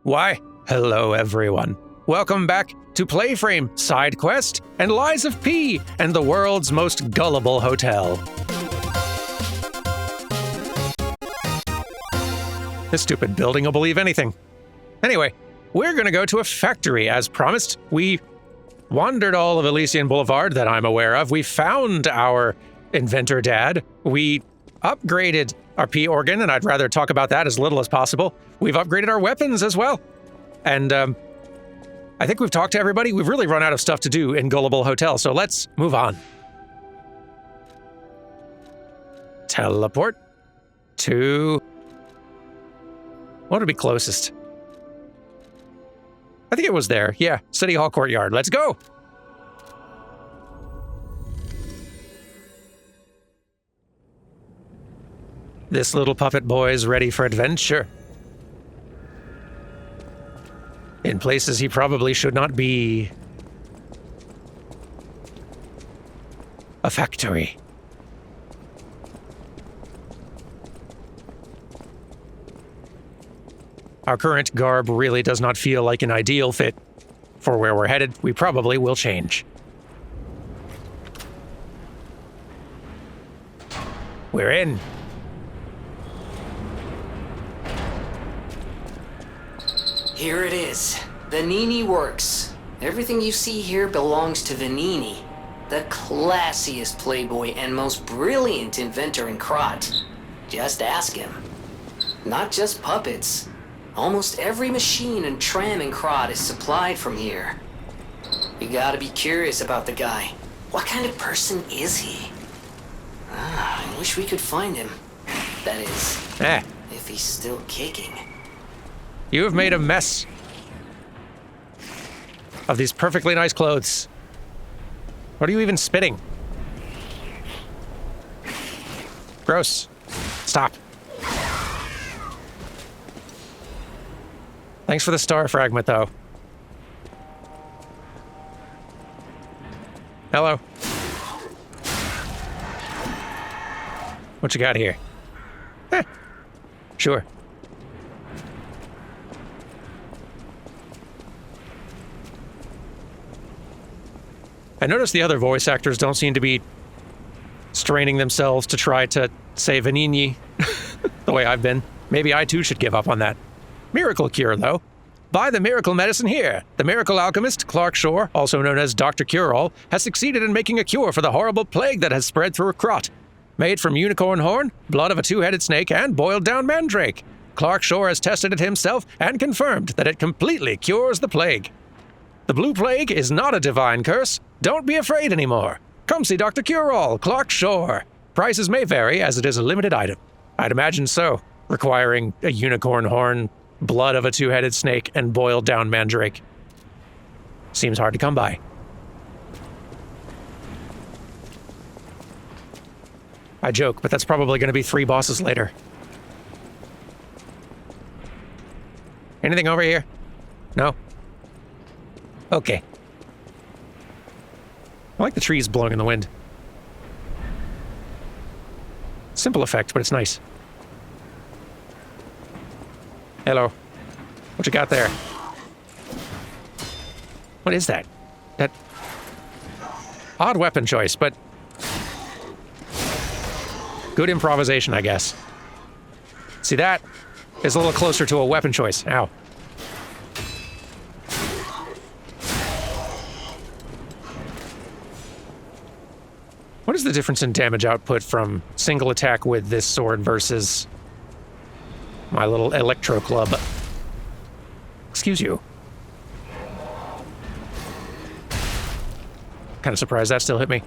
Why, hello everyone. Welcome back to PlayFrame, Side Quest, and Lies of P, and the world's most gullible hotel. This stupid building will believe anything. Anyway, we're gonna go to a factory as promised. We wandered all of Elysian Boulevard that I'm aware of. We found our inventor dad. We upgraded our P organ, and I'd rather talk about that as little as possible. We've upgraded our weapons as well. And I think we've talked to everybody. We've really run out of stuff to do in Gullible Hotel, so let's move on. Teleport to... what would be closest? I think it was there. Yeah, City Hall Courtyard. Let's go! This little puppet boy's ready for adventure. In places he probably should not be. A factory. Our current garb really does not feel like an ideal fit for where we're headed. We probably will change. We're in. Here it is. Venigni Works. Everything you see here belongs to Venigni, the classiest playboy and most brilliant inventor in Krot. Just ask him. Not just puppets. Almost every machine and tram in Krot is supplied from here. You gotta be curious about the guy. What kind of person is he? I wish we could find him. That is, if he's still kicking. You have made a mess of these perfectly nice clothes. What are you even spitting? Gross. Stop. Thanks for the star fragment, though. Hello. What you got here? Sure. I noticed the other voice actors don't seem to be straining themselves to try to say Venigni the way I've been. Maybe I too should give up on that. Miracle cure, though. Buy the miracle medicine here. The miracle alchemist, Clark Shore, also known as Dr. Cure-All, has succeeded in making a cure for the horrible plague that has spread through Krot. Made from unicorn horn, blood of a two-headed snake, and boiled down mandrake. Clark Shore has tested it himself and confirmed that it completely cures the plague. The blue plague is not a divine curse. Don't be afraid anymore. Come see Dr. Cure-All, Clark Shore. Prices may vary as it is a limited item. I'd imagine so, requiring a unicorn horn, blood of a two-headed snake, and boiled down mandrake. Seems hard to come by. I joke, but that's probably going to be 3 bosses later. Anything over here? No? Okay. I like the trees blowing in the wind. Simple effect, but it's nice. Hello. What you got there? What is that? That odd weapon choice, but good improvisation, I guess. See, that is a little closer to a weapon choice. Ow. What is the difference in damage output from single attack with this sword versus my little electro club? Excuse you. Kind of surprised that still hit me.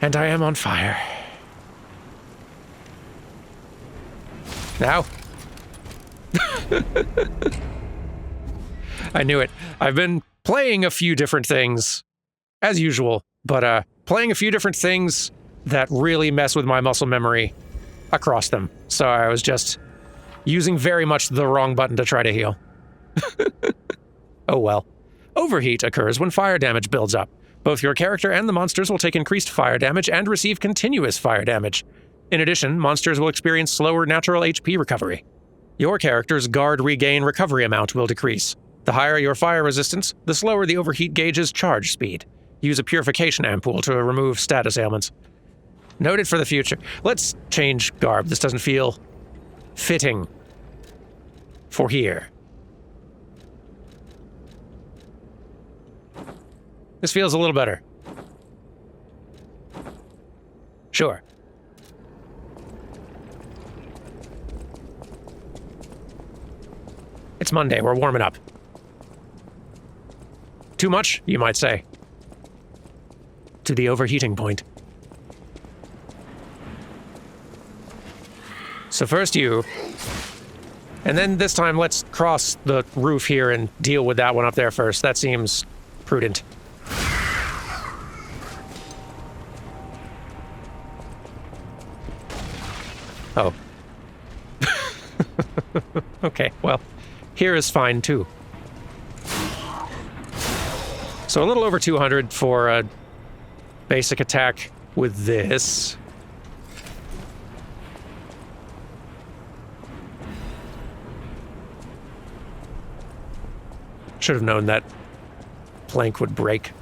And I am on fire. Now? I knew it. I've been playing a few different things, as usual, but playing a few different things that really mess with my muscle memory across them. So I was just using very much the wrong button to try to heal. Oh well. Overheat occurs when fire damage builds up. Both your character and the monsters will take increased fire damage and receive continuous fire damage. In addition, monsters will experience slower natural HP recovery. Your character's guard regain recovery amount will decrease. The higher your fire resistance, the slower the overheat gauge's charge speed. Use a purification ampoule to remove status ailments. Noted for the future. Let's change garb. This doesn't feel fitting for here. This feels a little better. Sure. It's Monday, we're warming up. Too much, you might say. To the overheating point. So first you, and then this time let's cross the roof here and deal with that one up there first. That seems prudent. Oh. Okay, well, here is fine too. So a little over 200 for a basic attack with this. Should have known that plank would break.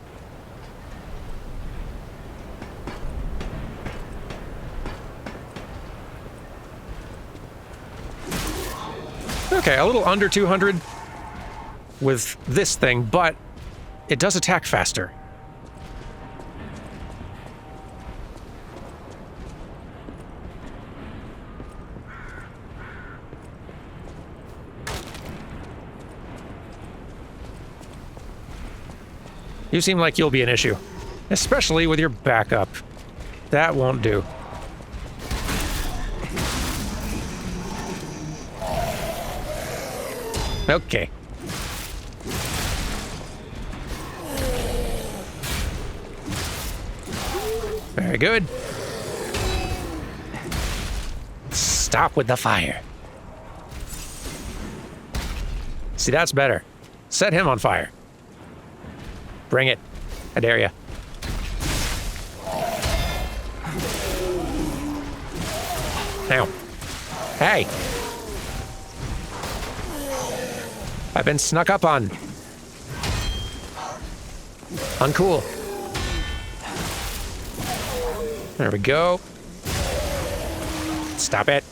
Okay, a little under 200 with this thing, but it does attack faster. You seem like you'll be an issue, especially with your backup. That won't do. Okay. Very good. Stop with the fire. See, that's better. Set him on fire. Bring it. I dare ya. Ow. Hey! I've been snuck up on. Uncool. There we go. Stop it.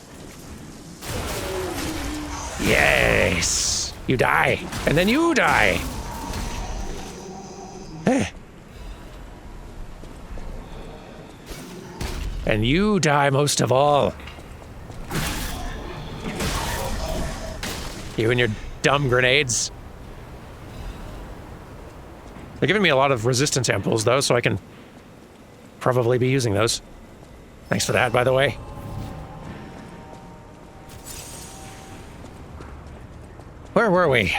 Yes! You die. And then you die. And you die most of all. You and your dumb grenades. They're giving me a lot of resistance ampoules, though, so I can probably be using those. Thanks for that, by the way. Where were we?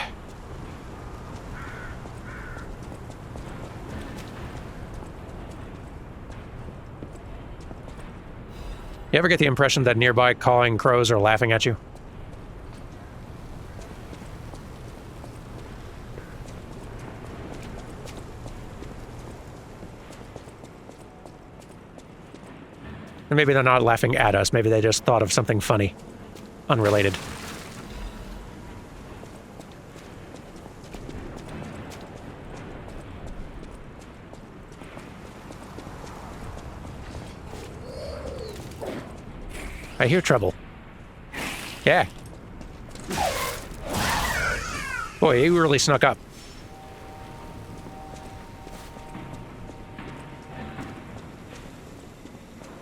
You ever get the impression that nearby cawing crows are laughing at you? And maybe they're not laughing at us, maybe they just thought of something funny. Unrelated. I hear trouble. Yeah. Boy, you really snuck up.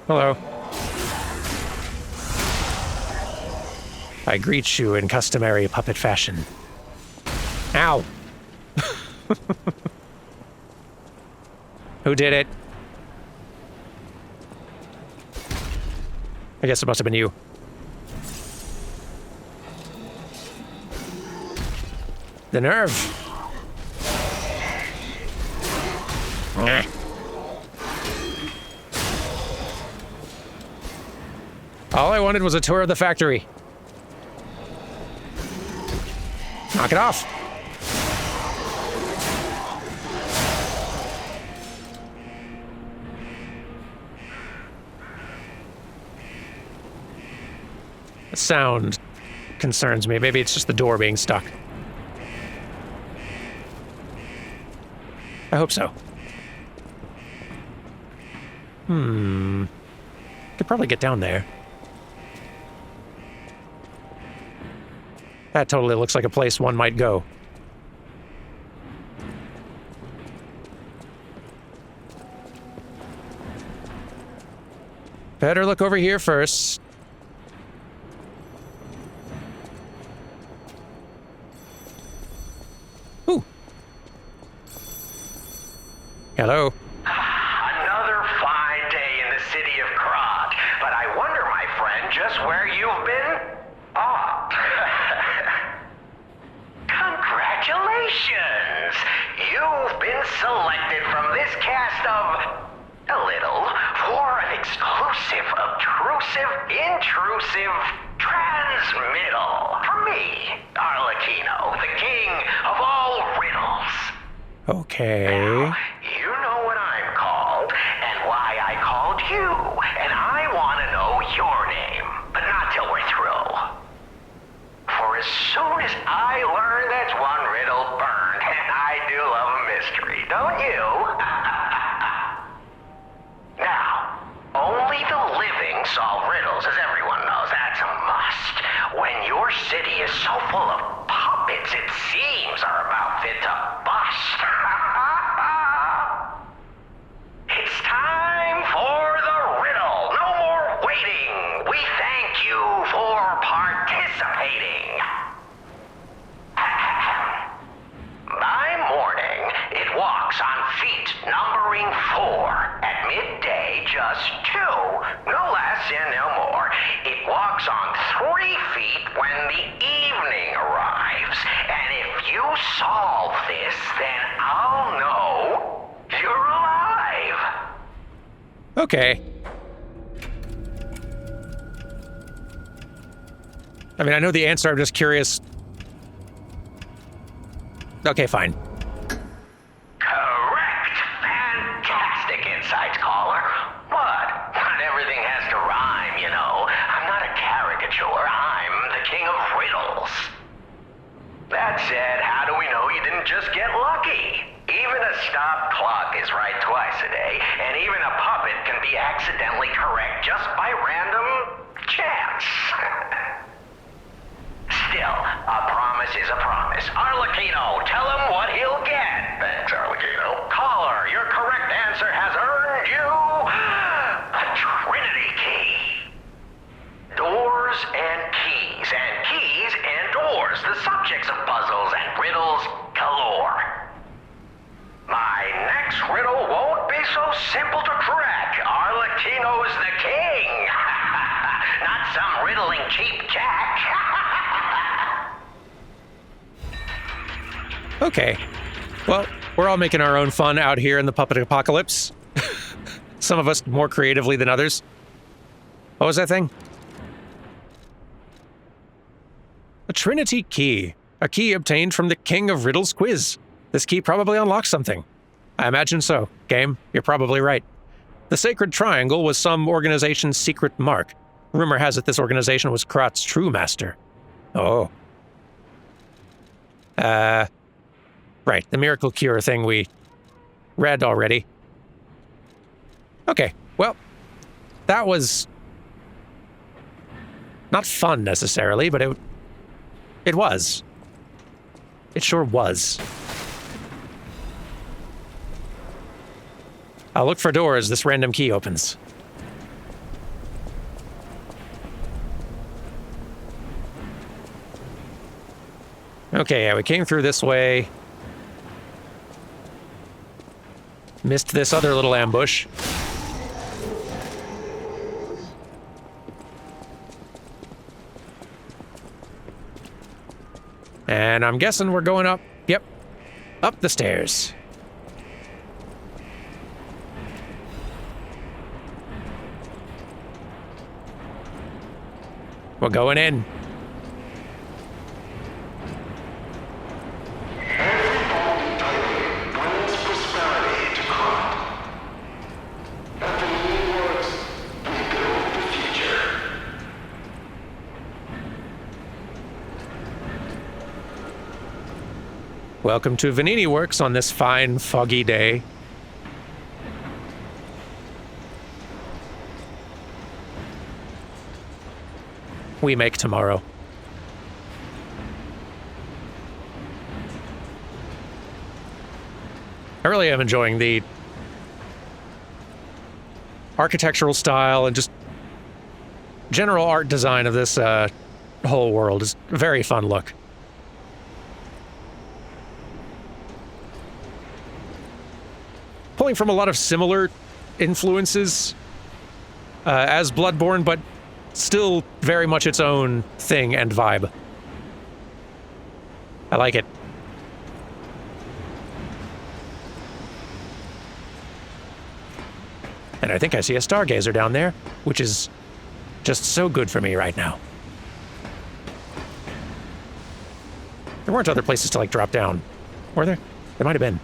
Hello. I greet you in customary puppet fashion. Ow! Who did it? I guess it must have been you. The nerve. All I wanted was a tour of the factory. Knock it off. The sound concerns me. Maybe it's just the door being stuck. I hope so. Could probably get down there. That totally looks like a place one might go. Better look over here first. Ooh. Hello. Another fine day in the city of Krog, but I wonder, my friend, just where you've been? Oh. Congratulations! You've been selected from this cast of a little for an exclusive, obtrusive, intrusive transmittal for me, Arlecchino, the king of all riddles. Okay. Now, you know what I'm called, and why I called you, and I want to know your name, but not till we're through. For as soon as I learn that's one riddle burned, and I do love a mystery, don't you? Now, only the living solve riddles, as everyone knows. That's a must. When your city is so full of puppets, it seems are about fit to bust. It's time for the riddle. No more waiting. We thank you for participating. By morning, it walks on feet numbering 4. At midday, just 2. No less and no more. It walks on 3 feet when the evening arrives. And if you solve this, then I'll know you're alive. Okay. I mean, I know the answer, I'm just curious. Okay, fine. Correct. Fantastic insights, caller. What? Not everything has to rhyme, you know. I'm not a caricature. I'm the king of riddles. That said, how do we know you didn't just get lucky? Even a stopped clock is right twice a day, and even a puppet can be accidentally correct just by random chance. Still, a promise is a promise. Arlecchino, tell him what he'll get. Thanks, Arlecchino. Caller, your correct answer has earned you a Trinity key. Doors and keys and doors, the subjects of puzzles and riddles galore. My next riddle won't be so simple to crack. Arlecchino's the king. Not some riddling cheap jack. Okay. Well, we're all making our own fun out here in the puppet apocalypse. Some of us more creatively than others. What was that thing? A Trinity key. A key obtained from the King of Riddles quiz. This key probably unlocks something. I imagine so. Game, you're probably right. The Sacred Triangle was some organization's secret mark. Rumor has it this organization was Krat's true master. Oh. Right, the miracle cure thing we read already. Okay, well, that was not fun necessarily, but it was. It sure was. I'll look for doors this random key opens. Okay, yeah, we came through this way. Missed this other little ambush. And I'm guessing we're going up, yep, up the stairs. We're going in. Welcome to Venigni Works on this fine, foggy day. We make tomorrow. I really am enjoying the architectural style and just general art design of this whole world. It's a very fun look. Pulling from a lot of similar influences as Bloodborne, but still very much its own thing and vibe. I like it. And I think I see a stargazer down there, which is just so good for me right now. There weren't other places to, like, drop down, were there? There might have been.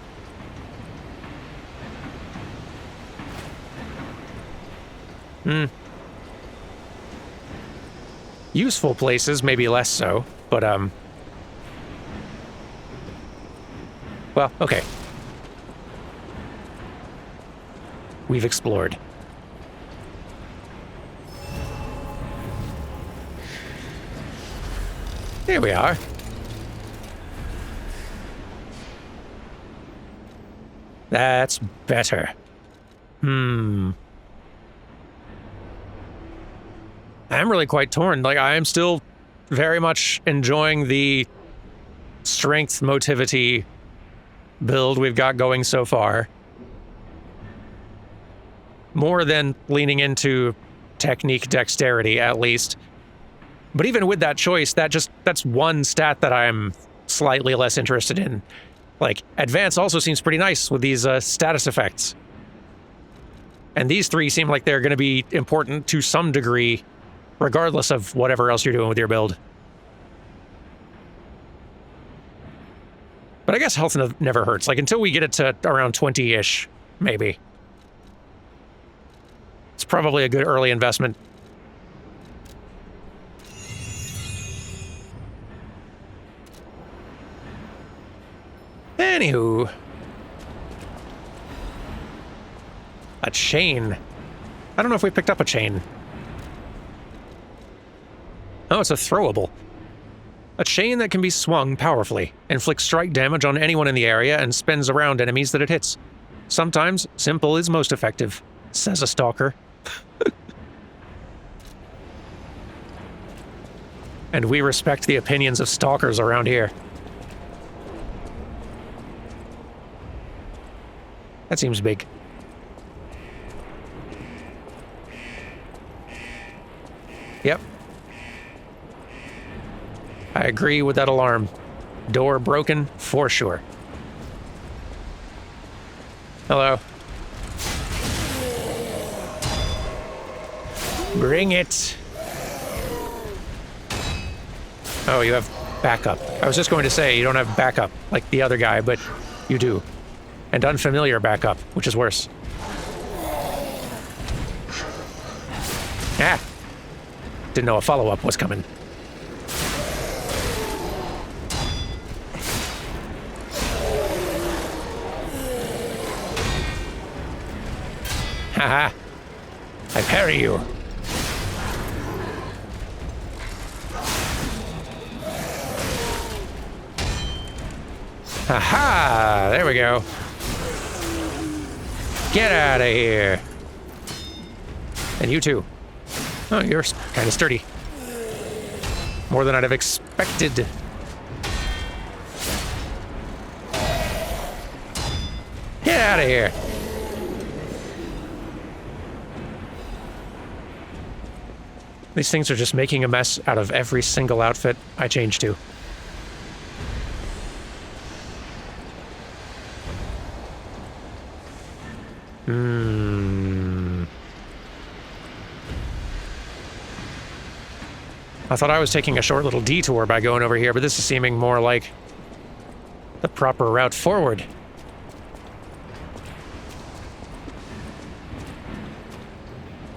Useful places, maybe less so, but, well, okay. We've explored. Here we are. That's better. I'm really quite torn. Like, I am still very much enjoying the strength motivity build we've got going so far. More than leaning into technique dexterity, at least. But even with that choice, that's one stat that I'm slightly less interested in. Like, advance also seems pretty nice with these status effects. And these three seem like they're going to be important to some degree, regardless of whatever else you're doing with your build. But I guess health never hurts. Like, until we get it to around 20-ish, maybe. It's probably a good early investment. Anywho. A chain. I don't know if we picked up a chain. Oh, it's a throwable. A chain that can be swung powerfully, inflicts strike damage on anyone in the area, and spins around enemies that it hits. Sometimes, simple is most effective, says a stalker. And we respect the opinions of stalkers around here. That seems big. Yep. I agree with that alarm. Door broken, for sure. Hello. Bring it. Oh, you have backup. I was just going to say you don't have backup like the other guy, but you do. And unfamiliar backup, which is worse. Ah! Didn't know a follow-up was coming. Haha! I parry you. Haha! There we go. Get out of here. And you too. Oh, you're kind of sturdy. More than I'd have expected. Get out of here. These things are just making a mess out of every single outfit I change to. I thought I was taking a short little detour by going over here, but this is seeming more like the proper route forward.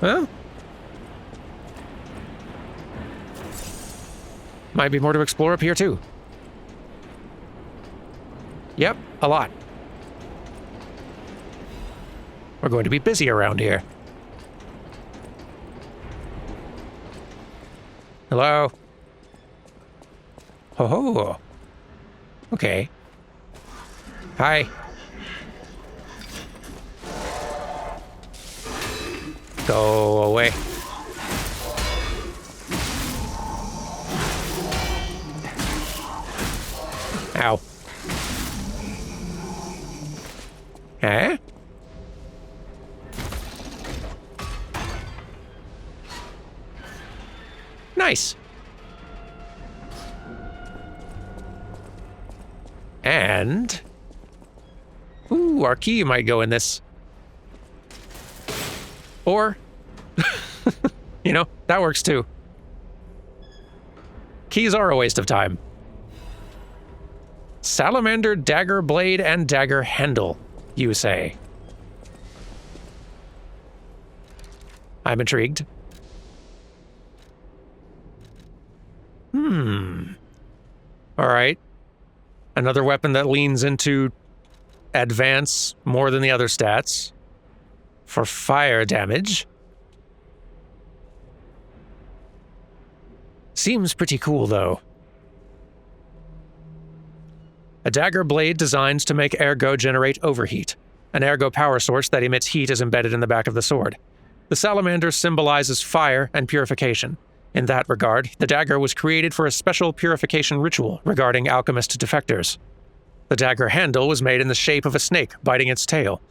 Well, might be more to explore up here, too. Yep, a lot. We're going to be busy around here. Hello? Ho ho. Okay. Hi. Go away. Ow. Eh? Nice. And... ooh, our key might go in this. Or... you know, that works too. Keys are a waste of time. Salamander, dagger blade, and dagger handle, you say. I'm intrigued. All right. Another weapon that leans into advance more than the other stats for fire damage. Seems pretty cool, though. A dagger blade designed to make ergo generate overheat. An ergo power source that emits heat is embedded in the back of the sword. The salamander symbolizes fire and purification. In that regard, the dagger was created for a special purification ritual regarding alchemist defectors. The dagger handle was made in the shape of a snake biting its tail.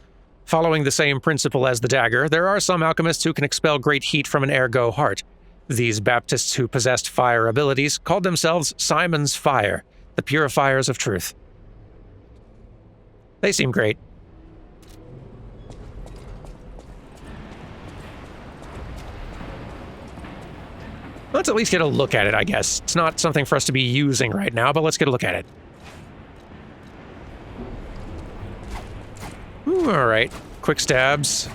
Following the same principle as the dagger, there are some alchemists who can expel great heat from an ergo heart. These Baptists who possessed fire abilities called themselves Simon's Fire, the purifiers of truth. They seem great. Let's at least get a look at it, I guess. It's not something for us to be using right now, but let's get a look at it. Ooh, all right. Quick stabs.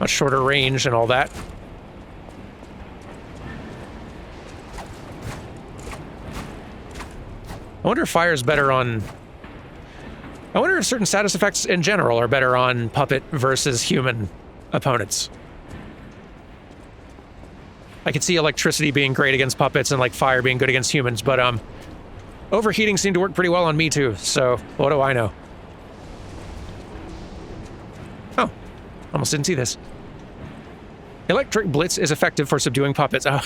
Much shorter range and all that. I wonder if fire's better on... I wonder if certain status effects in general are better on puppet versus human opponents. I could see electricity being great against puppets and like fire being good against humans, but overheating seemed to work pretty well on me too, so what do I know? Oh, almost didn't see this. Electric Blitz is effective for subduing puppets. Oh,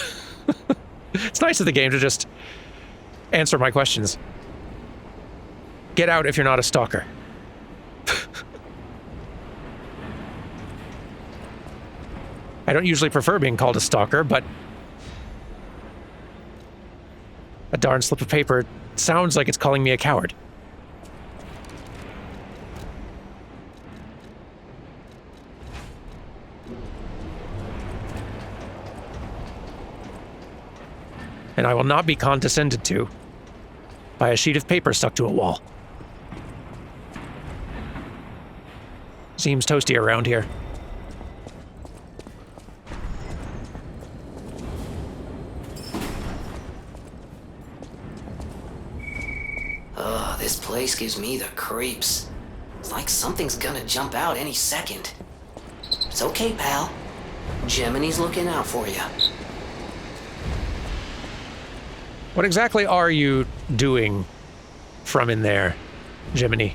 it's nice of the game to just answer my questions. Get out if you're not a stalker. I don't usually prefer being called a stalker, but a darn slip of paper sounds like it's calling me a coward. And I will not be condescended to by a sheet of paper stuck to a wall. Seems toasty around here. This place gives me the creeps. It's like something's gonna jump out any second. It's okay, pal. Gemini's looking out for you. What exactly are you doing from in there, Gemini?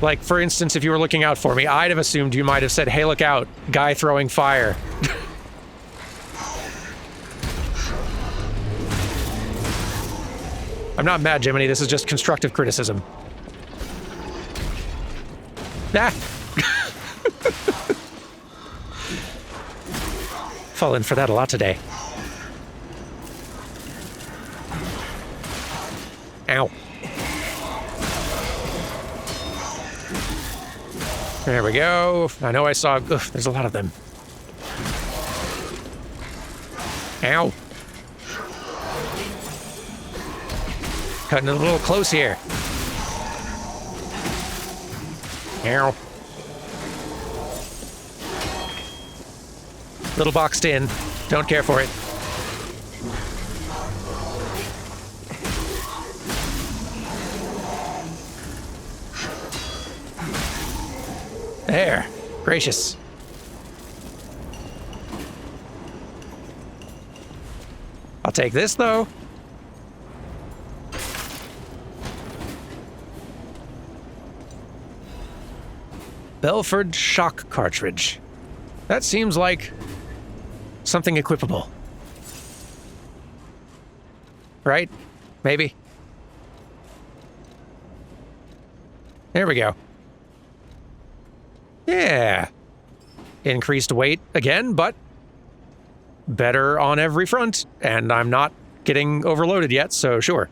Like, for instance, if you were looking out for me, I'd have assumed you might have said, "Hey, look out, guy throwing fire." I'm not mad, Gemini. This is just constructive criticism. Ah! Fallen for that a lot today. Ow. There we go. I know I saw... Ugh, there's a lot of them. Ow. Cutting it a little close here. Ow. Little boxed in. Don't care for it. There. Gracious. I'll take this, though. Belford shock cartridge. That seems like something equipable. Right? Maybe. There we go. Yeah. Increased weight again, but better on every front, and I'm not getting overloaded yet, so sure.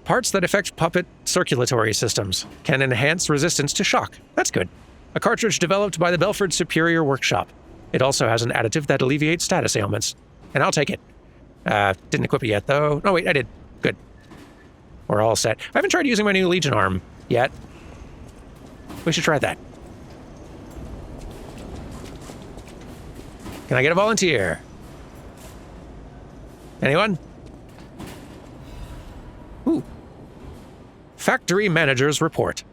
Parts that affect puppet circulatory systems can enhance resistance to shock. That's good. A cartridge developed by the Belford Superior Workshop. It also has an additive that alleviates status ailments. And I'll take it. Didn't equip it yet, though. Oh, wait, I did. Good. We're all set. I haven't tried using my new Legion arm yet. We should try that. Can I get a volunteer? Anyone? Ooh. Factory Manager's Report.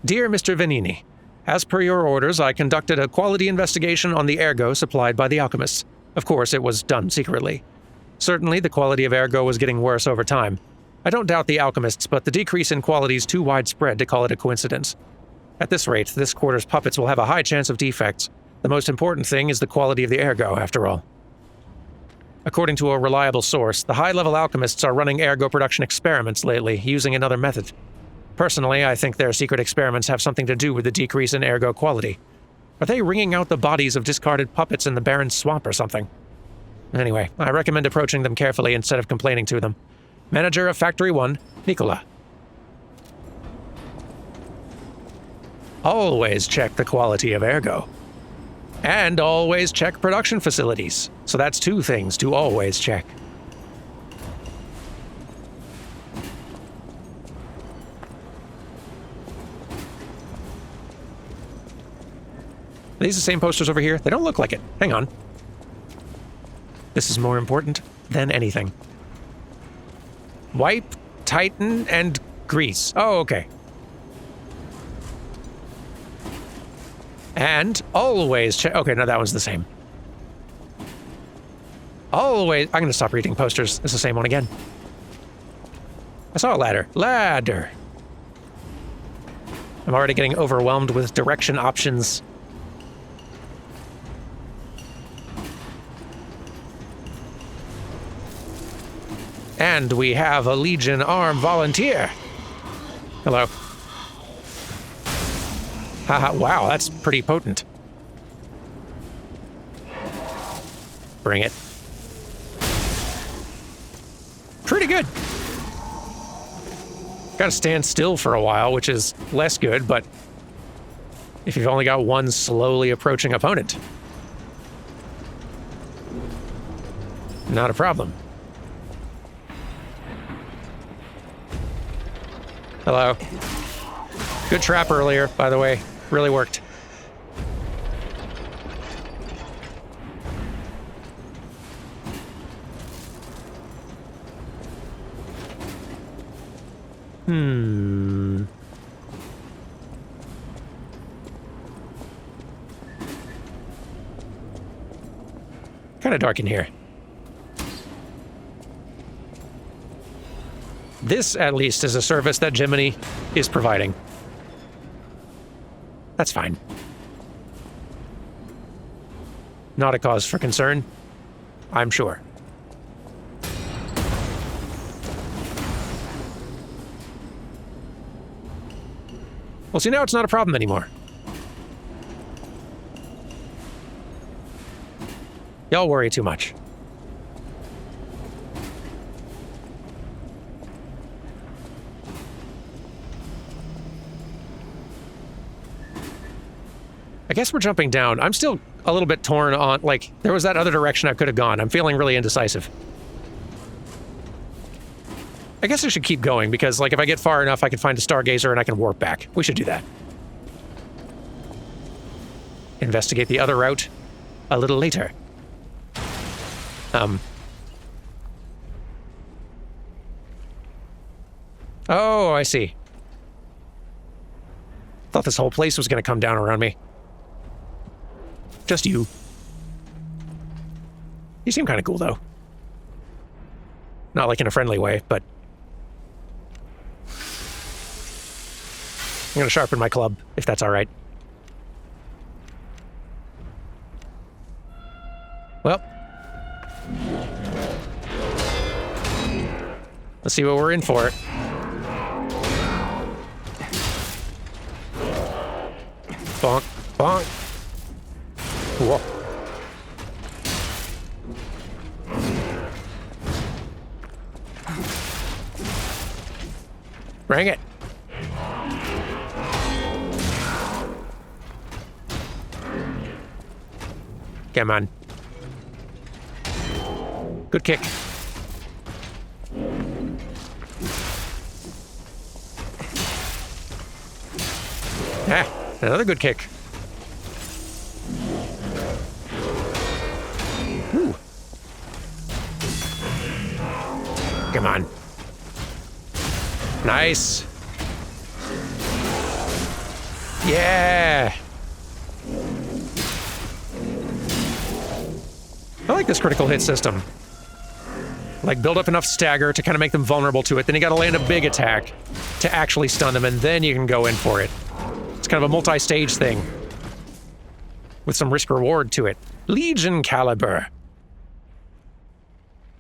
Dear Mr. Venigni, as per your orders, I conducted a quality investigation on the ergo supplied by the alchemists. Of course, it was done secretly. Certainly, the quality of ergo was getting worse over time. I don't doubt the alchemists, but the decrease in quality is too widespread to call it a coincidence. At this rate, this quarter's puppets will have a high chance of defects. The most important thing is the quality of the ergo, after all. According to a reliable source, the high-level alchemists are running ergo production experiments lately, using another method. Personally, I think their secret experiments have something to do with the decrease in ergo quality. Are they wringing out the bodies of discarded puppets in the barren swamp or something? Anyway, I recommend approaching them carefully instead of complaining to them. Manager of Factory 1, Nicola. Always check the quality of ergo. And always check production facilities. So that's two things to always check. Are these the same posters over here? They don't look like it. Hang on. This is more important than anything. Wipe, tighten, and grease. Oh, okay. And always check. Okay, no, that one's the same. Always. I'm going to stop reading posters. It's the same one again. I saw a ladder. Ladder. I'm already getting overwhelmed with direction options. And we have a Legion arm volunteer. Hello. Haha, wow, that's pretty potent. Bring it. Pretty good. Gotta stand still for a while, which is less good, but if you've only got one slowly approaching opponent, not a problem. Hello. Good trap earlier, by the way. Really worked. Kind of dark in here. This, at least, is a service that Gemini is providing. That's fine. Not a cause for concern, I'm sure. Well, see, now it's not a problem anymore. Y'all worry too much. I guess we're jumping down. I'm still a little bit torn on, like, there was that other direction I could have gone. I'm feeling really indecisive. I guess I should keep going, because, like, if I get far enough, I can find a stargazer and I can warp back. We should do that. Investigate the other route a little later. Oh, I see. Thought this whole place was gonna come down around me. Just you. You seem kind of cool, though. Not like in a friendly way, but... I'm gonna sharpen my club, if that's alright. Well. Let's see what we're in for. Bonk, bonk. Whoa. Bring it. Come on. Good kick. Ah, another good kick. Ooh. Come on. Nice. Yeah. I like this critical hit system. Like, build up enough stagger to kind of make them vulnerable to it, then you gotta land a big attack to actually stun them, and then you can go in for it. It's kind of a multi-stage thing. With some risk-reward to it. Legion Caliber.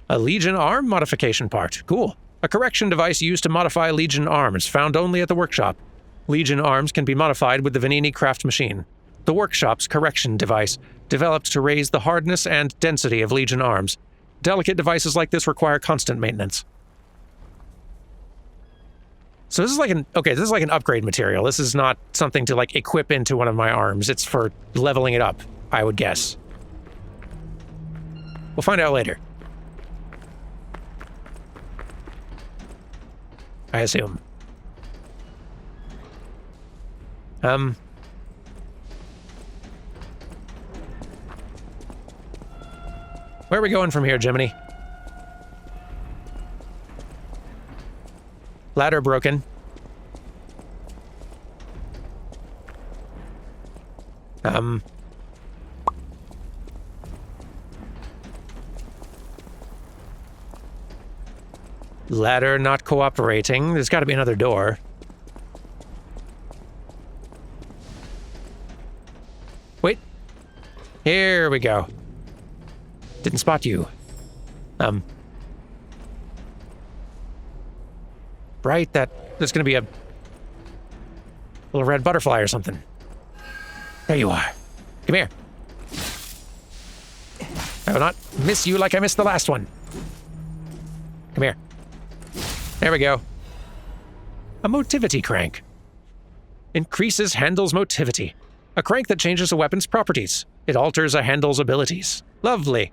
A Legion arm modification part. Cool. A correction device used to modify Legion arms, found only at the workshop. Legion arms can be modified with the Venigni craft machine. The workshop's correction device, developed to raise the hardness and density of Legion arms. Delicate devices like this require constant maintenance. So this is like this is like an upgrade material. This is not something to like equip into one of my arms. It's for leveling it up, I would guess. We'll find out later. I assume. Where are we going from here, Jiminy? Ladder broken. Ladder not cooperating. There's got to be another door. Wait. Here we go. Didn't spot you. Right, there's gonna be a little red butterfly or something. There you are. Come here. I will not miss you like I missed the last one. Come here. There we go. A motivity crank. Increases handle's motivity. A crank that changes a weapon's properties. It alters a handle's abilities. Lovely.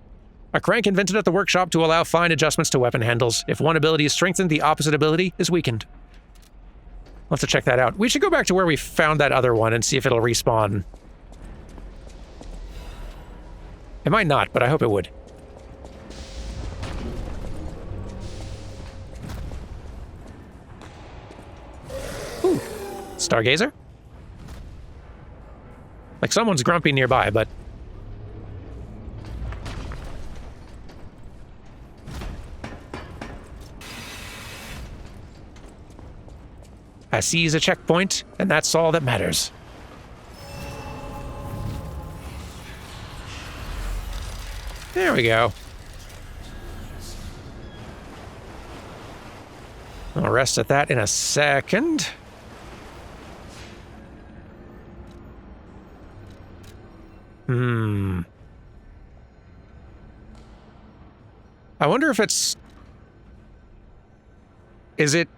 A crank invented at the workshop to allow fine adjustments to weapon handles. If one ability is strengthened, the opposite ability is weakened. We'll have to check that out. We should go back to where we found that other one and see if it'll respawn. It might not, but I hope it would. Ooh. Stargazer? Like someone's grumpy nearby, but... I seize a checkpoint, and that's all that matters. There we go. I'll rest at that in a second. I wonder if it's... Is it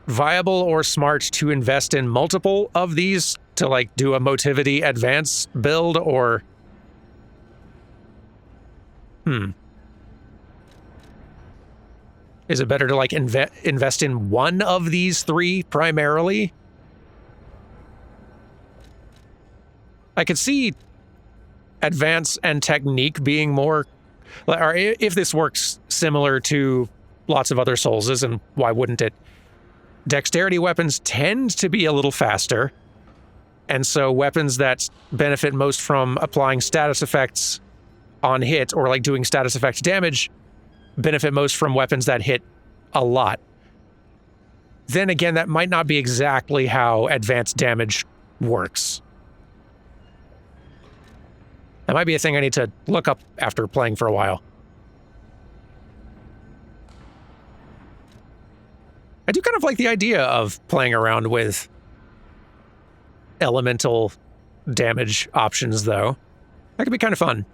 viable or smart to invest in multiple of these to, like, do a motivity advance build, or... Is it better to, like, invest in one of these three primarily? I could see advance and technique being more Or if this works similar to lots of other Soulses, and why wouldn't it? Dexterity weapons tend to be a little faster, and so weapons that benefit most from applying status effects on hit, or like doing status effect damage, benefit most from weapons that hit a lot. Then again, that might not be exactly how advanced damage works. That might be a thing I need to look up after playing for a while. I do kind of like the idea of playing around with elemental damage options, though. That could be kind of fun.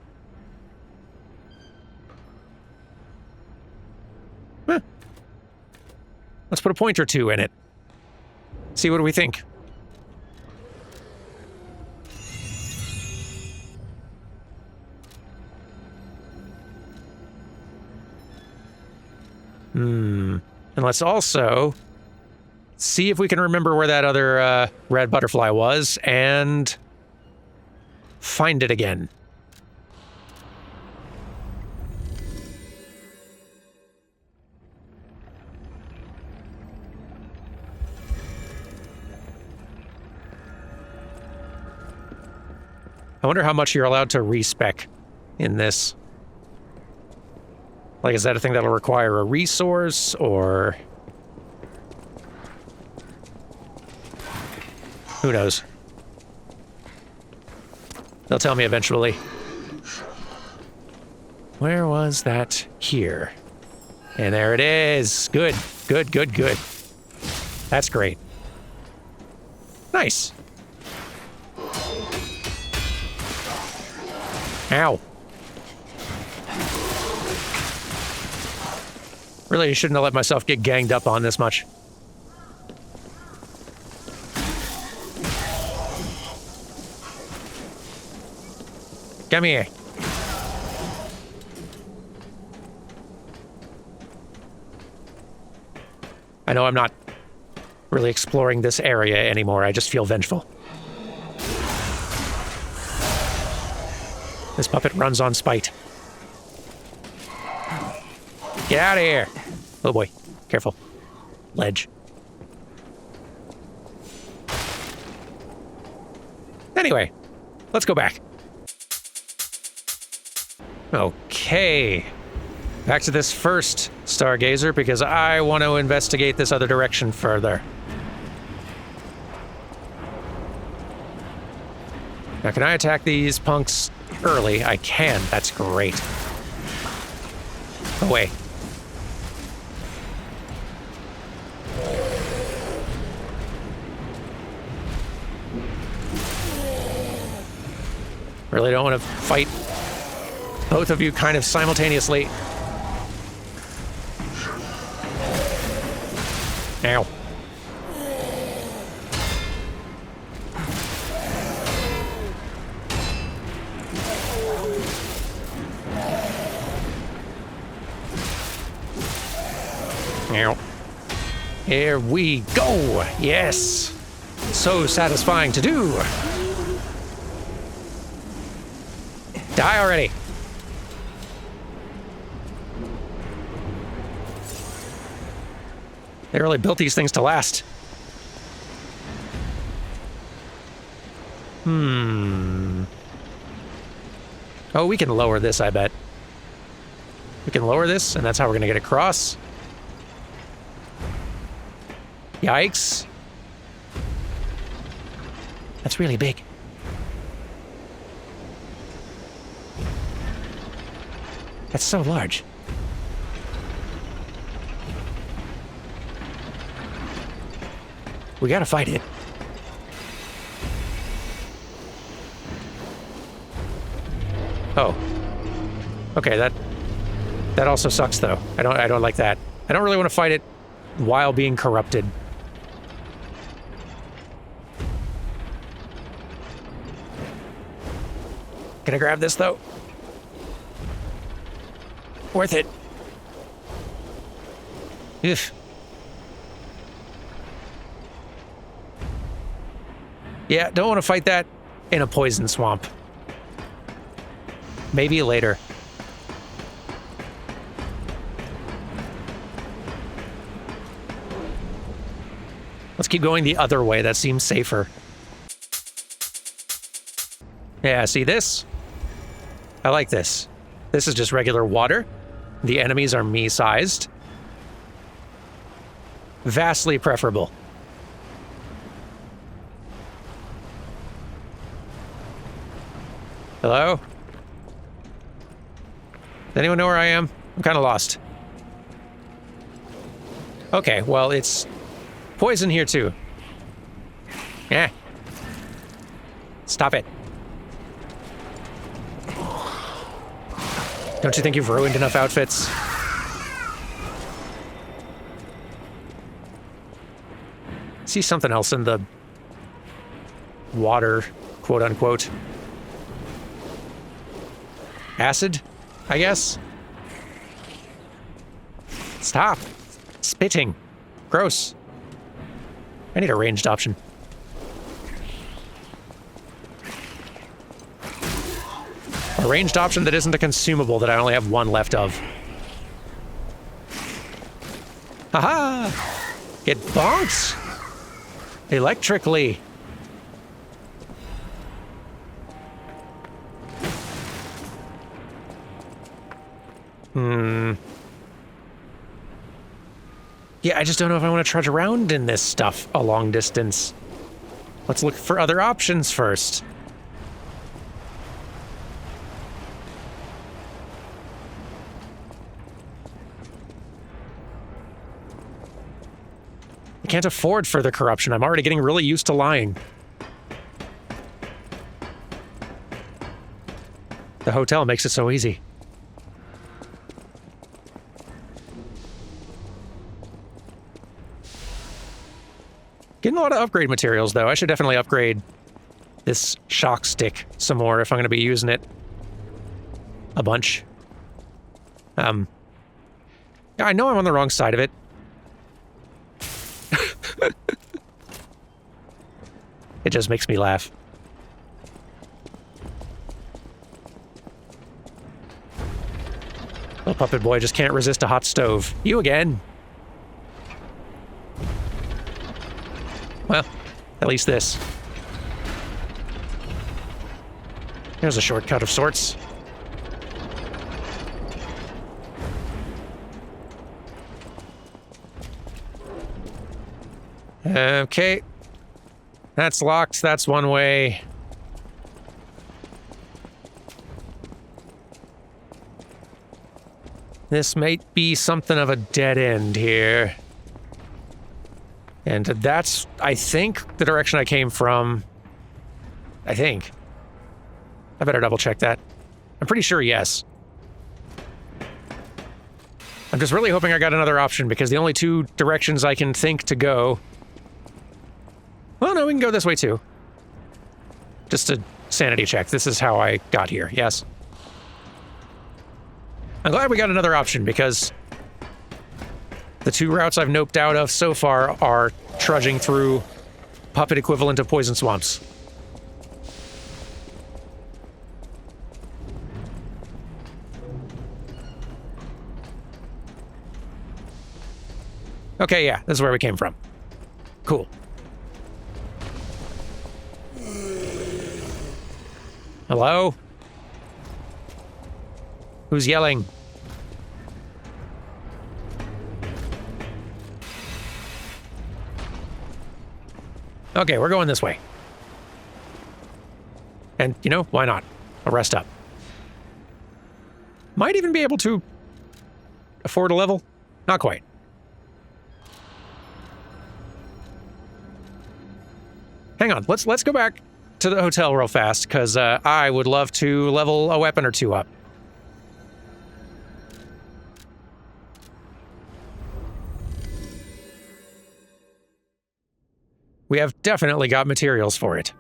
Let's put a point or two in it. See what we think. And let's also see if we can remember where that other red butterfly was and find it again. I wonder how much you're allowed to respec in this. Like, is that a thing that'll require a resource, or... who knows? They'll tell me eventually. Where was that? Here. And there it is. Good, good, good, good. That's great. Nice. Ow. Really shouldn't have let myself get ganged up on this much. Come here. I know I'm not really exploring this area anymore. I just feel vengeful. This puppet runs on spite. Get out of here! Oh boy, careful. Ledge. Anyway, let's go back. Okay. Back to this first Stargazer, because I want to investigate this other direction further. Now, can I attack these punks early? I can. That's great. Away. Really don't want to fight both of you kind of simultaneously. Ow. Ow. Here we go. Yes. So satisfying to do. Die already. They really built these things to last. Oh, we can lower this, I bet. We can lower this, and that's how we're gonna get across. Yikes. That's really big. That's so large. We gotta fight it. Oh. Okay, that also sucks though. I don't like that. I don't really want to fight it while being corrupted. Can I grab this though? Worth it. Ugh. Yeah, don't want to fight that in a poison swamp. Maybe later. Let's keep going the other way. That seems safer. Yeah, see this? I like this. This is just regular water. The enemies are me-sized. Vastly preferable. Hello? Does anyone know where I am? I'm kind of lost. Okay, well, it's poison here too. Eh. Stop it. Don't you think you've ruined enough outfits? See something else in the water, quote unquote. Acid, I guess? Stop. Spitting. Gross. I need a ranged option. A ranged option that isn't a consumable that I only have one left of. Haha! Get bonked! Electrically. Yeah, I just don't know if I want to trudge around in this stuff a long distance. Let's look for other options first. I can't afford further corruption. I'm already getting really used to lying. The hotel makes it so easy. Getting a lot of upgrade materials, though. I should definitely upgrade this shock stick some more if I'm going to be using it a bunch. I know I'm on the wrong side of it. It just makes me laugh. Little puppet boy just can't resist a hot stove. You again. Well, at least this. There's a shortcut of sorts. Okay. That's locked. That's one way. This might be something of a dead end here. And that's, I think, the direction I came from. I think. I better double check that. I'm pretty sure yes. I'm just really hoping I got another option because the only two directions I can think to go... Well, no, we can go this way too. Just a sanity check. This is how I got here, yes. I'm glad we got another option because the two routes I've noped out of so far are trudging through puppet equivalent of poison swamps. Okay, yeah, this is where we came from. Cool. Hello? Who's yelling? Okay, we're going this way. And, you know, why not? I'll rest up. Might even be able to afford a level. Not quite. Hang on, let's go back to the hotel real fast, because I would love to level a weapon or two up. We have definitely got materials for it.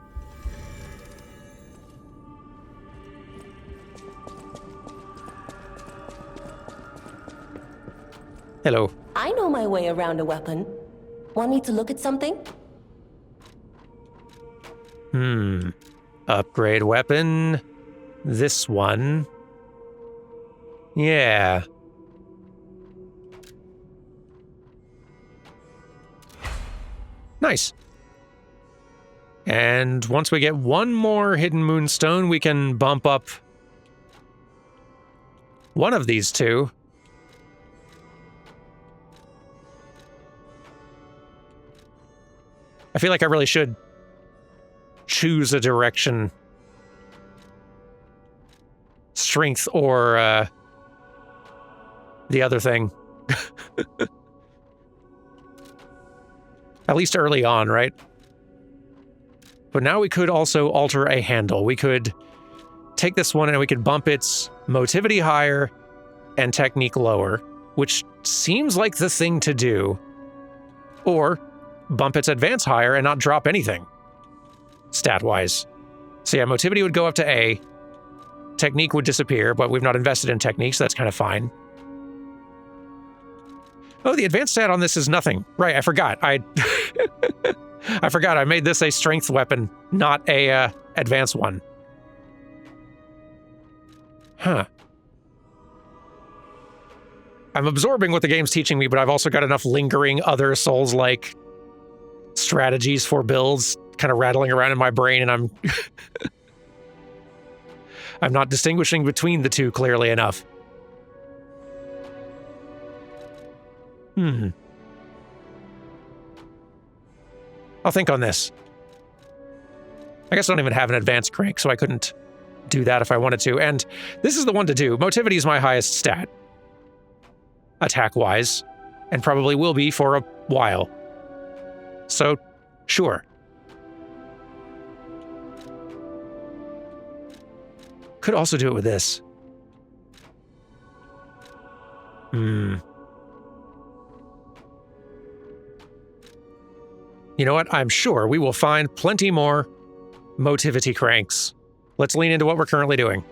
Hello. I know my way around a weapon. Want me to look at something? Upgrade weapon. This one. Yeah. Nice. And once we get one more hidden moonstone, we can bump up one of these two. I feel like I really should choose a direction. Strength or the other thing. At least early on, right? But now we could also alter a handle. We could take this one and we could bump its motivity higher and technique lower, which seems like the thing to do. Or bump its advance higher and not drop anything, stat-wise. So yeah, motivity would go up to A. Technique would disappear, but we've not invested in technique, so that's kind of fine. Oh, the advanced stat on this is nothing. Right, I forgot. I forgot I made this a strength weapon, not a advanced one. Huh. I'm absorbing what the game's teaching me, but I've also got enough lingering other Souls-like strategies for builds kind of rattling around in my brain, and I'm I'm not distinguishing between the two clearly enough. I'll think on this. I guess I don't even have an advanced crank, so I couldn't do that if I wanted to. And this is the one to do. Motivity is my highest stat, attack-wise, and probably will be for a while. So, sure. Could also do it with this. You know what? I'm sure we will find plenty more motivity cranks. Let's lean into what we're currently doing.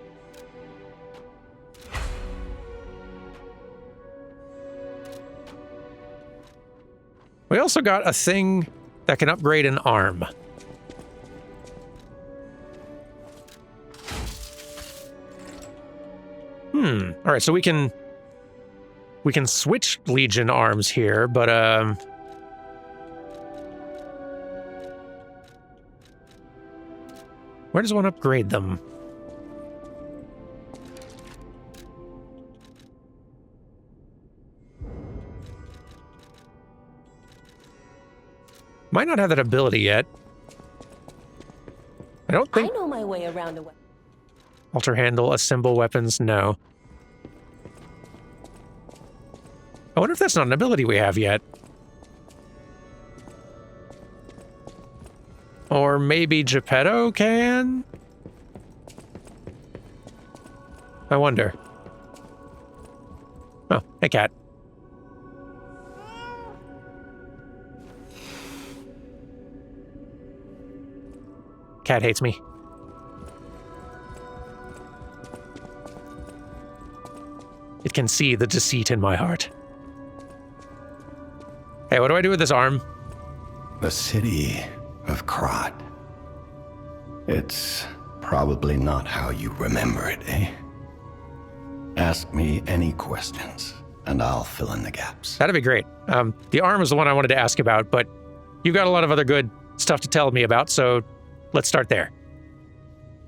We also got a thing that can upgrade an arm. All right, so we can switch Legion arms here, but where does one upgrade them? Might not have that ability yet. I don't think. I know my way around a weapon. Alter handle, assemble weapons, no. I wonder if that's not an ability we have yet. Or maybe Geppetto can? I wonder. Oh, hey cat. Cat hates me. It can see the deceit in my heart. Hey, what do I do with this arm? The city of Krat. It's probably not how you remember it, eh? Ask me any questions, and I'll fill in the gaps. That'd be great. The arm is the one I wanted to ask about, but you've got a lot of other good stuff to tell me about, so let's start there.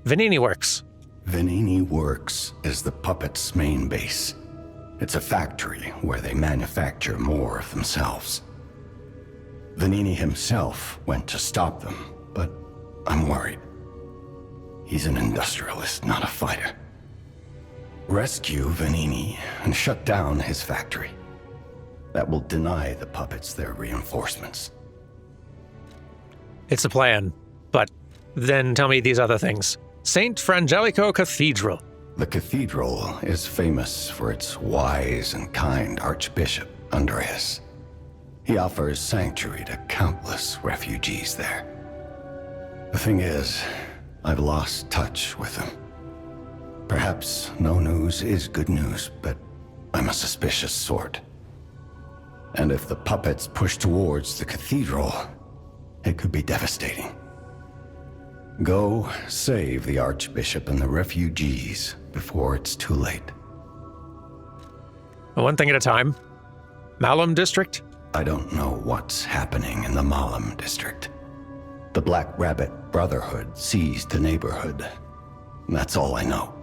Venigni Works. Venigni Works is the puppet's main base. It's a factory where they manufacture more of themselves. Venigni himself went to stop them, but I'm worried. He's an industrialist, not a fighter. Rescue Venigni and shut down his factory. That will deny the puppets their reinforcements. It's a plan, but then tell me these other things. St. Frangelico Cathedral. The cathedral is famous for its wise and kind Archbishop, Andreas. He offers sanctuary to countless refugees there. The thing is, I've lost touch with him. Perhaps no news is good news, but I'm a suspicious sort. And if the puppets push towards the cathedral, it could be devastating. Go save the Archbishop and the refugees before it's too late. One thing at a time. Malum District? I don't know what's happening in the Malam district. The Black Rabbit Brotherhood seized the neighborhood. That's all I know.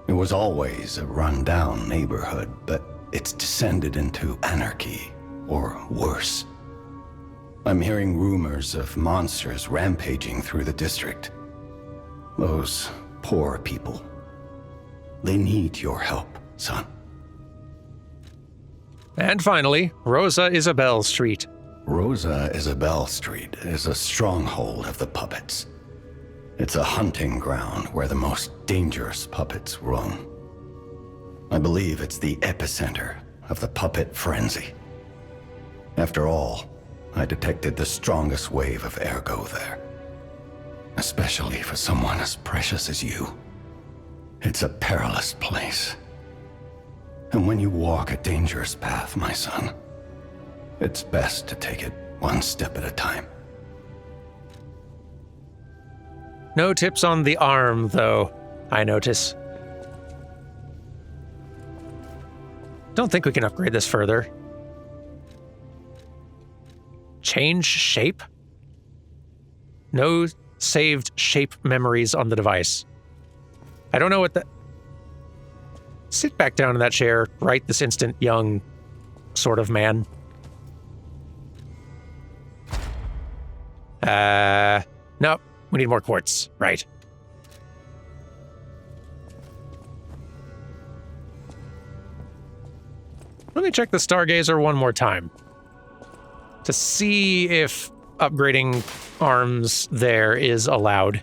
It was always a run-down neighborhood, but it's descended into anarchy, or worse. I'm hearing rumors of monsters rampaging through the district. Those poor people. They need your help, son. And finally, Rosa Isabel Street. Rosa Isabel Street is a stronghold of the puppets. It's a hunting ground where the most dangerous puppets roam. I believe it's the epicenter of the puppet frenzy. After all, I detected the strongest wave of ergo there. Especially for someone as precious as you. It's a perilous place. And when you walk a dangerous path, my son, it's best to take it one step at a time. No tips on the arm, though, I notice. Don't think we can upgrade this further. Change shape? No saved shape memories on the device. I don't know what that... Sit back down in that chair right this instant, young sort of man. Nope. We need more quartz. Right. Let me check the Stargazer one more time to see if upgrading arms there is allowed.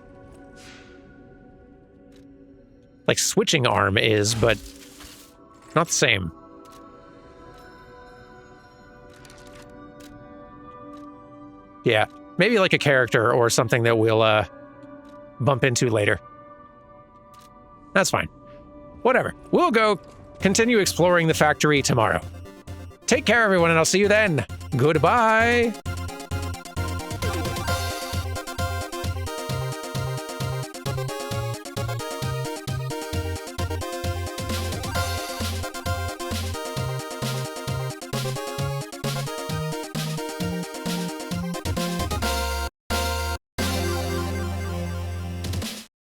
Like switching arm is, but not the same. Yeah, maybe like a character or something that we'll bump into later. That's fine. Whatever. We'll go continue exploring the factory tomorrow. Take care, everyone, and I'll see you then. Goodbye.